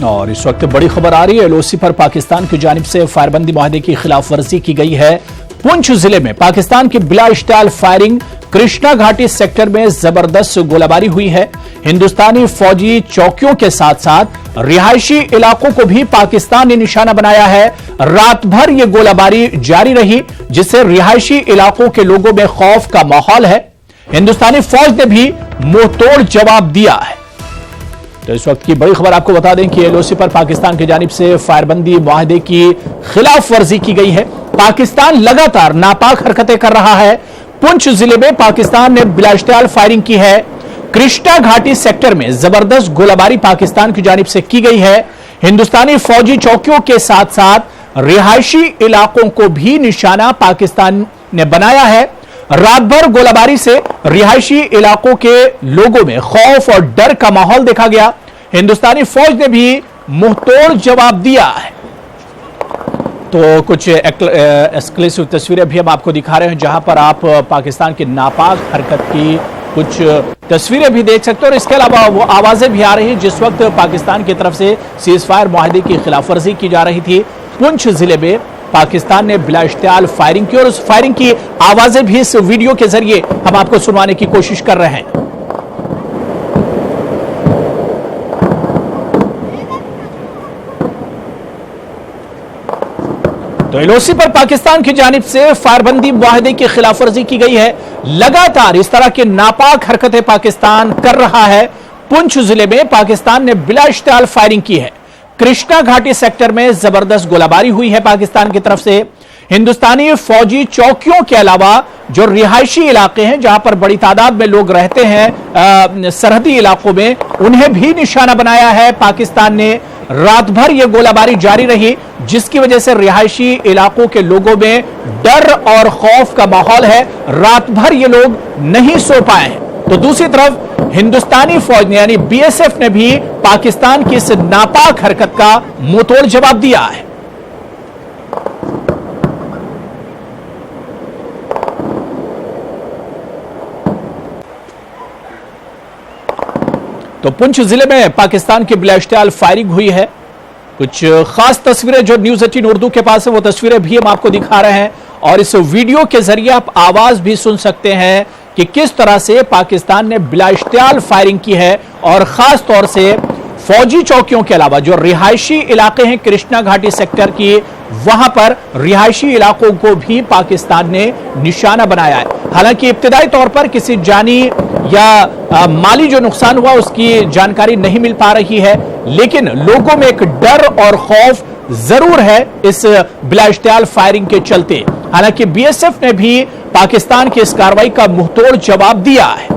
और इस वक्त बड़ी खबर आ रही है, एलओसी पर पाकिस्तान की जानिब से फायरबंदी मुआहदे की खिलाफ वर्जी की गई है। पुंछ जिले में पाकिस्तान की बिला स्टाइल फायरिंग, कृष्णा घाटी सेक्टर में जबरदस्त गोलाबारी हुई है। हिंदुस्तानी फौजी चौकियों के साथ साथ रिहायशी इलाकों को भी पाकिस्तान ने निशाना बनाया है। रात भर यह गोलाबारी जारी रही, जिससे रिहायशी इलाकों के लोगों में खौफ का माहौल है। हिंदुस्तानी फौज ने भी मुंहतोड़ जवाब दिया है। तो इस वक्त की बड़ी खबर आपको बता दें कि एलओसी पर पाकिस्तान की जानिब से फायरबंदी मुआहदे की खिलाफ वर्जी की गई है। पाकिस्तान लगातार नापाक हरकतें कर रहा है। पुंछ जिले में पाकिस्तान ने बिलास्टाइल फायरिंग की है। कृष्णा घाटी सेक्टर में जबरदस्त गोलाबारी पाकिस्तान की जानिब से की गई है। हिंदुस्तानी फौजी चौकियों के साथ साथ रिहायशी इलाकों को भी निशाना पाकिस्तान ने बनाया है। रात भर गोलाबारी से रिहायशी इलाकों के लोगों में खौफ और डर का माहौल देखा गया। हिंदुस्तानी फौज ने भी मुंहतोड़ जवाब दिया है। तो कुछ एक्सक्लूसिव तस्वीरें भी हम आपको दिखा रहे हैं, जहां पर आप पाकिस्तान की नापाक हरकत की कुछ तस्वीरें भी देख सकते हो। और इसके अलावा वो आवाजें भी आ रही हैं जिस वक्त पाकिस्तान की तरफ से सीज फायर मुआहदे की खिलाफवर्जी की जा रही थी। पुंछ जिले में पाकिस्तान ने बिलास्टाइल फायरिंग की और उस फायरिंग की आवाजें भी इस वीडियो के जरिए हम आपको सुनवाने की कोशिश कर रहे हैं। तो एलओसी पर पाकिस्तान की जानिब से फायरबंदी मुआहदे की खिलाफवर्जी की गई है। लगातार इस तरह की नापाक हरकतें पाकिस्तान कर रहा है। पुंछ जिले में पाकिस्तान ने बिलास्टाइल फायरिंग की है। कृष्णा घाटी सेक्टर में जबरदस्त गोलाबारी हुई है पाकिस्तान की तरफ से। हिंदुस्तानी फौजी चौकियों के अलावा जो रिहायशी इलाके हैं, जहां पर बड़ी तादाद में लोग रहते हैं सरहदी इलाकों में, उन्हें भी निशाना बनाया है पाकिस्तान ने। रात भर यह गोलाबारी जारी रही, जिसकी वजह से रिहायशी इलाकों के लोगों में डर और खौफ का माहौल है। रात भर ये लोग नहीं सो पाए हैं। तो दूसरी तरफ हिंदुस्तानी फौज ने यानी बीएसएफ ने भी पाकिस्तान की इस नापाक हरकत का मुंहतोड़ जवाब दिया है। तो पुंछ जिले में पाकिस्तान की बिलास्टाइल फायरिंग हुई है। कुछ खास तस्वीरें जो न्यूज़ 18 उर्दू के पास है, वो तस्वीरें भी हम आपको दिखा रहे हैं। और इस वीडियो के जरिए आप आवाज भी सुन सकते हैं कि किस तरह से पाकिस्तान ने बिलास्टाइल फायरिंग की है। और खास तौर से फौजी चौकियों के अलावा जो रिहायशी इलाके हैं कृष्णा घाटी सेक्टर की, वहां पर रिहायशी इलाकों को भी पाकिस्तान ने निशाना बनाया है। हालांकि इब्तिदाई तौर पर किसी जानी या माली जो नुकसान हुआ उसकी जानकारी नहीं मिल पा रही है, लेकिन लोगों में एक डर और खौफ जरूर है इस बिलास्टाइल फायरिंग के चलते। हालांकि बीएसएफ ने भी पाकिस्तान की इस कार्रवाई का मुंहतोड़ जवाब दिया है।